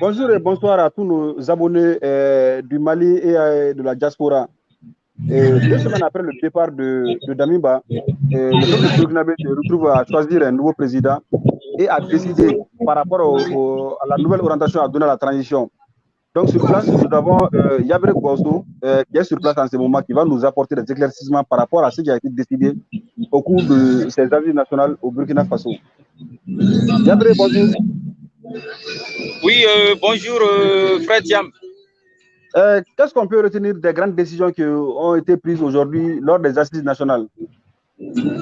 Bonjour et bonsoir à tous nos abonnés du Mali et de la diaspora. 2 semaines après le départ de Damiba, le peuple burkinabé se retrouve à choisir un nouveau président et à décider par rapport à la nouvelle orientation à donner à la transition. Donc sur place, nous avons Yabrek Bosso qui est sur place en ce moment, qui va nous apporter des éclaircissements par rapport à ce qui a été décidé au cours de ces assises nationales au Burkina Faso. Yabrek, bonjour. Oui, bonjour Fred Jam. Qu'est-ce qu'on peut retenir des grandes décisions qui ont été prises aujourd'hui lors des assises nationales?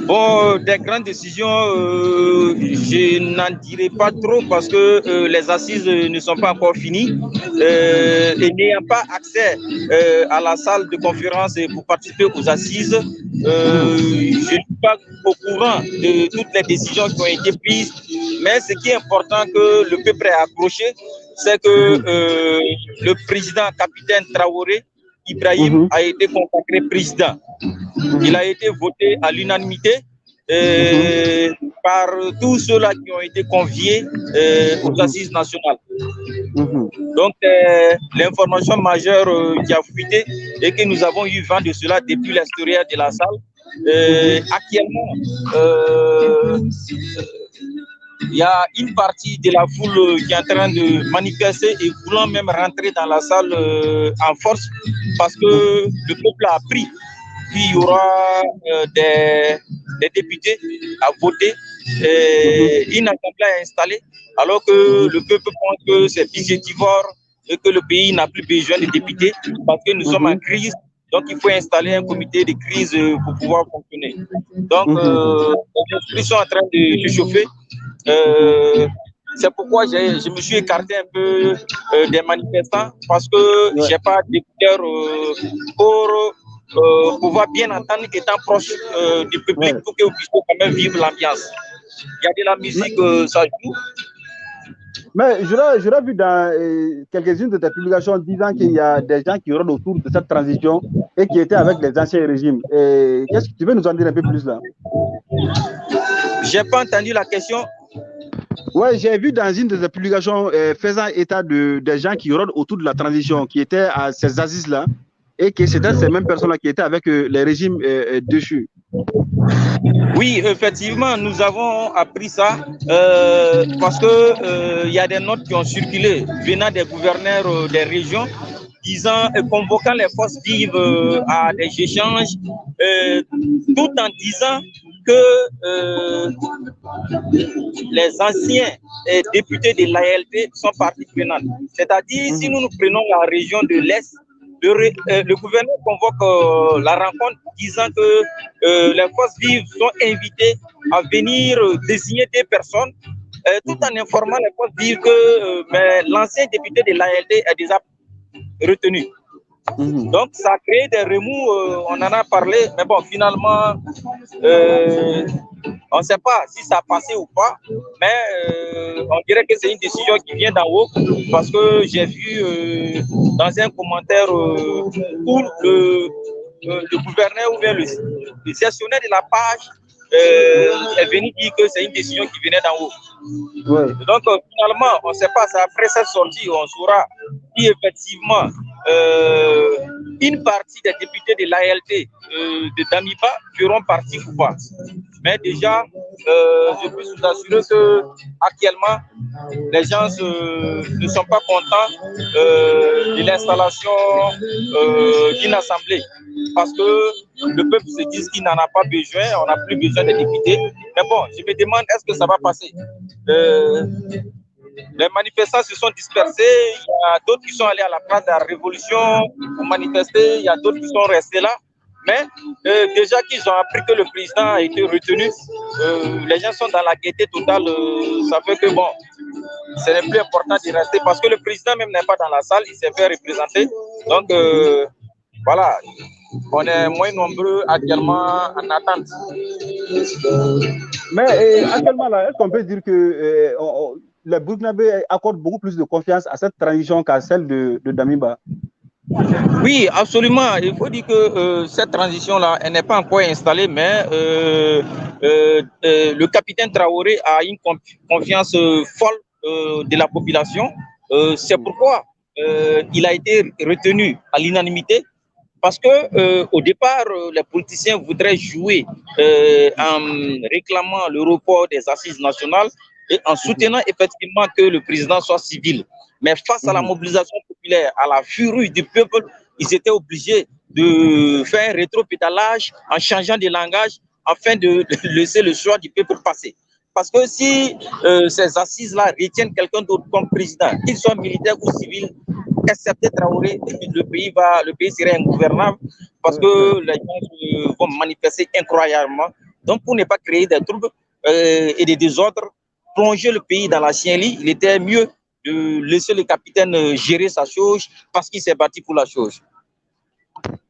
Bon, des grandes décisions, je n'en dirai pas trop parce que les assises ne sont pas encore finies. Et n'ayant pas accès à la salle de conférence pour participer aux assises, je ne suis pas au courant de toutes les décisions qui ont été prises. Mais ce qui est important que le peuple est accroché, c'est que le président capitaine Traoré Ibrahim a été consacré président. Il a été voté à l'unanimité par tous ceux-là qui ont été conviés aux assises nationales. Donc, l'information majeure qui a fuité et que nous avons eu vent de cela depuis l'extérieur de la salle. Actuellement, il y a une partie de la foule qui est en train de manifester et voulant même rentrer dans la salle en force parce que le peuple a appris qu'il y aura des députés à voter, une assemblée à installer, alors que le peuple pense que c'est budgétivore et que le pays n'a plus besoin de députés parce que nous sommes en crise. Donc, il faut installer un comité de crise pour pouvoir fonctionner. Donc, les esprits sont en train de chauffer. C'est pourquoi je me suis écarté un peu des manifestants parce que je n'ai pas d'écouteurs pour pouvoir bien entendre étant proche du public pour que vous puissiez quand même vivre l'ambiance. Il y a de la musique, ça joue. Mais j'aurais vu dans quelques-unes de tes publications disant qu'il y a des gens qui rôdent autour de cette transition et qui étaient avec les anciens régimes. Qu'est-ce que tu veux nous en dire un peu plus là? J'ai pas entendu la question. Oui, j'ai vu dans une de tes publications faisant état des gens qui rôdent autour de la transition, qui étaient à ces assises-là, et que c'était ces mêmes personnes-là qui étaient avec les régimes dessus. Oui, effectivement, nous avons appris ça parce que y a des notes qui ont circulé venant des gouverneurs des régions disant, convoquant les forces vives à des échanges, tout en disant que les anciens députés de l'ALT sont partie prenante. C'est-à-dire, si nous prenons la région de l'Est, le gouverneur convoque la rencontre disant que les forces vives sont invitées à venir désigner des personnes, tout en informant les forces vives que l'ancien député de l'ALD est déjà retenu. Donc, ça a créé des remous, on en a parlé, mais bon, finalement, on ne sait pas si ça a passé ou pas, mais on dirait que c'est une décision qui vient d'en haut, parce que j'ai vu dans un commentaire où le gouverneur ou bien le gestionnaire de la page est venu dire que c'est une décision qui venait d'en haut. Ouais. Donc, finalement, on ne sait pas, après cette sortie, on saura si effectivement une partie des députés de l'ALT de Damiba feront partie ou pas. Mais déjà, je peux vous assurer que actuellement, les gens ne sont pas contents de l'installation d'une assemblée. Parce que le peuple se dit qu'il n'en a pas besoin, on n'a plus besoin de députés. Mais bon, je me demande, est-ce que ça va passer? Les manifestants se sont dispersés, il y a d'autres qui sont allés à la place de la Révolution pour manifester, il y a d'autres qui sont restés là. Mais déjà qu'ils ont appris que le président a été retenu, les gens sont dans la gaieté totale. Ça fait que bon, ce n'est plus important de rester parce que le président même n'est pas dans la salle, il s'est fait représenter. Donc voilà, on est moins nombreux actuellement en attente. Mais actuellement, là, est-ce qu'on peut dire que les Burkinabés accordent beaucoup plus de confiance à cette transition qu'à celle de Damiba? Oui, absolument. Il faut dire que cette transition-là, elle n'est pas encore installée, mais le capitaine Traoré a une confiance folle de la population C'est pourquoi il a été retenu à l'unanimité. Parce que au départ, les politiciens voudraient jouer en réclamant le report des assises nationales et en soutenant effectivement que le président soit civil. Mais face à la mobilisation populaire, à la furie du peuple, ils étaient obligés de faire un rétropédalage en changeant de langage afin de laisser le choix du peuple passer. Parce que si ces assises-là retiennent quelqu'un d'autre comme président, qu'il soit militaire ou civil, excepté Traoré, le pays serait ingouvernable parce que les gens vont manifester incroyablement. Donc, pour ne pas créer des troubles et des désordres, plonger le pays dans la chienlit, il était mieux de laisser le capitaine gérer sa chose parce qu'il s'est battu pour la chose.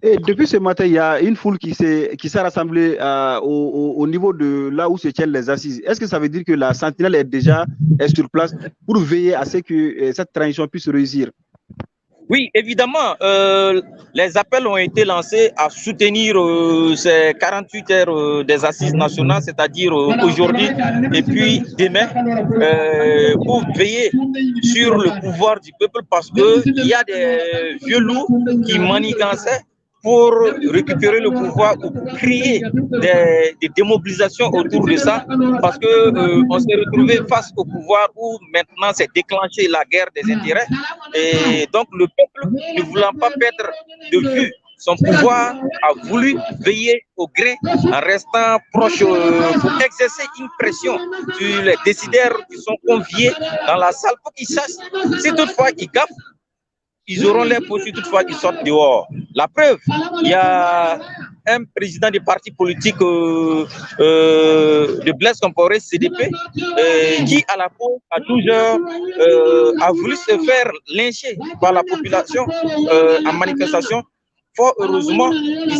Et depuis ce matin, il y a une foule qui s'est rassemblée au niveau de là où se tiennent les assises. Est-ce que ça veut dire que la sentinelle est sur place pour veiller à ce que cette transition puisse réussir? Oui, évidemment, les appels ont été lancés à soutenir ces 48 heures des assises nationales, c'est-à-dire aujourd'hui et puis demain, pour veiller sur le pouvoir du peuple parce qu'il y a des vieux loups qui manigançaient pour récupérer le pouvoir ou créer des démobilisations autour de ça parce que on s'est retrouvé face au pouvoir où maintenant s'est déclenché la guerre des intérêts et donc le peuple, ne voulant pas perdre de vue son pouvoir, a voulu veiller au gré en restant proche pour exercer une pression sur les décideurs qui sont conviés dans la salle pour qu'ils sachent si toutefois ils gaffent, ils auront les poursuites toutefois qu'ils sortent dehors. La preuve, il y a un président du parti politique de Blaise Compaoré, CDP, qui à la pause, à 12 heures, a voulu se faire lyncher par la population en manifestation. Fort heureusement, il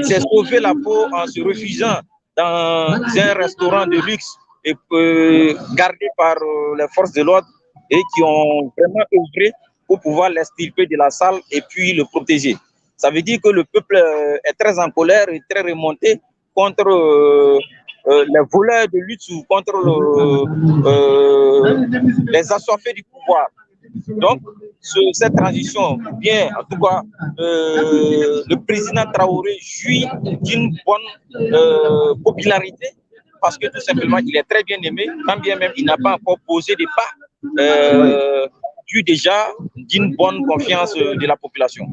s'est sauvé la peau en se refugiant dans un restaurant de luxe et gardé par les forces de l'ordre et qui ont vraiment œuvré pour pouvoir l'extirper de la salle et puis le protéger. Ça veut dire que le peuple est très en colère et très remonté contre les voleurs de lutte ou contre les assoiffés du pouvoir. Donc, cette transition, bien, en tout cas, le président Traoré jouit d'une bonne popularité parce que tout simplement, il est très bien aimé, quand bien même il n'a pas encore posé des pas. Déjà d'une bonne confiance de la population.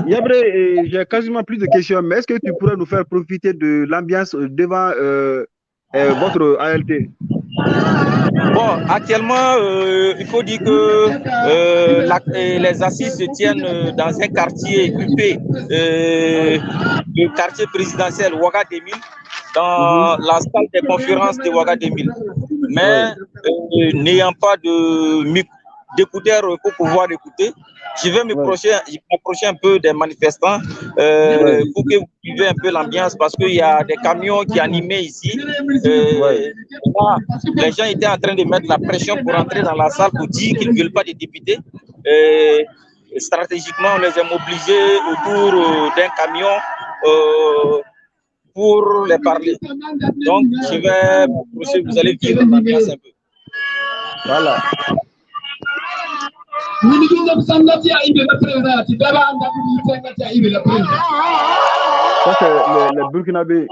Yabré, j'ai quasiment plus de questions, mais est-ce que tu pourrais nous faire profiter de l'ambiance devant votre ALT? Bon, actuellement, il faut dire que les assises se tiennent dans un quartier huppé, le quartier présidentiel Ouaga 2000, dans la salle des conférences de Ouaga 2000. Mais n'ayant pas d'écouteurs pour pouvoir écouter, je vais m'approcher un peu des manifestants pour que vous vivez un peu l'ambiance parce qu'il y a des camions qui animaient ici. Là, les gens étaient en train de mettre la pression pour entrer dans la salle pour dire qu'ils ne veulent pas de députés. Stratégiquement, on les a mobilisés autour d'un camion pour les parler. Donc, je vais m'approcher, vous allez vivre l'ambiance un peu. Voilà. Ça, c'est le Burkinabé.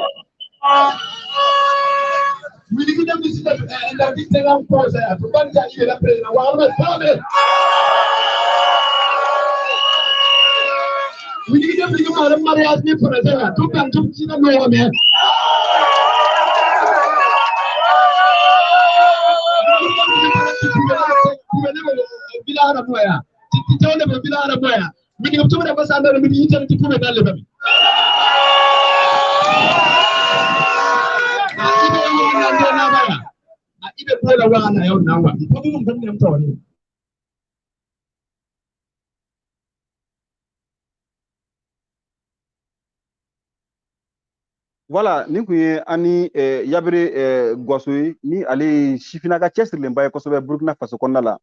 Voilà, ni kun ye ani Yabré Gwasoye ni ale sifinaka cɛsirilenba ye kosɛbɛ Burkina Faso kɔnɔna la.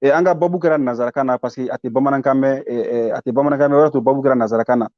An ka babu kɛra nanzarakan na parce que a tɛ bamanankan mɛn o yɔrɔ to babu kɛra nanzarakan na.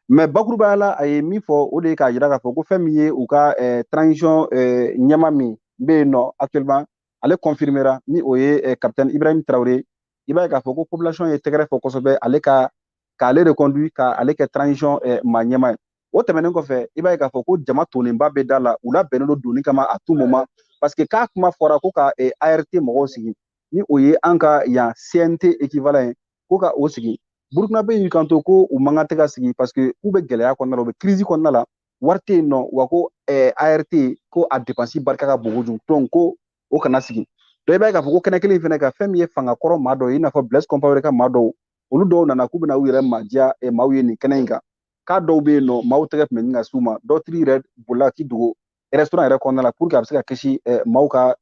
Mais bakurubaya la a ye min fɔ o de ye k'a jira k'a fɔ ko fɛn min ye u ka transition ɲɛma min bɛ yen nɔ actuellement ale confirmera ni o ye capitaine Ibrahim Traoré i b'a ye k'a fɔ ko population ye tɛgɛrɛ fɔ kosɛbɛ ale k'ale reconduit k'ale kɛ transition maa ɲɛma ye o tɛmɛnen kɔfɛ i b'a ye k'a fɔ ko jama tonenba bɛ da la u labɛnnen don donni kama à tout moment parce que k'a kuma fɔra ko ka ART mɔgɔw sigi ni o ye an ka yan CNT équivalent ye ko ka o sigi Burkina bɛ y'i kanto ko u man kan tɛ ka sigi parce que k'u bɛ gɛlɛya kɔnɔna la u bɛ crise kɔnɔna la wari tɛ yen nɔ wa ko ART ko a dépense barika ka bon kojugu donc ko o kana sigi donc i b'a ye k'a fɔ ko kɛnɛ kelen fɛnɛ kan fɛn min ye fangakɔrɔ maa dɔ ye i n'a fɔ Blaise Compaoré ka maa dɔw olu dɔw nana k'u bɛna u yɛrɛ maadiya maaw ye nin kɛnɛ in kan k'a dɔw bɛ yen nɔ maaw tɛgɛ tun bɛ ɲini ka s'u ma dɔw tigi yɛrɛ bolila k'i dogo restaurant yɛrɛ kɔnɔna la pour que a bɛ se ka kisi maaw ka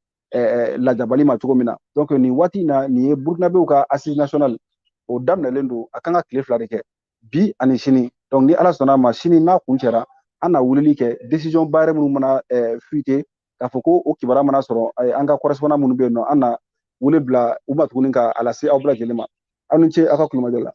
lajabali ma cogo min na donc nin waati in na nin ye burukinabew ka assise nationale o daminɛlen don a kan ka tile 2 de kɛ bi ani sini donc ni ala sɔnna a ma sini n'a kun cɛra an na wulili kɛ décision ba yɛrɛ minnu mana fuite k'a fɔ ko o kibaruya mana sɔrɔ an ka correspondant minnu bɛ yen nɔ an na wele bila u ma tuguni ka a lase aw bɛɛ lajɛlen ma aw ni ce aw ka kulomajɔ la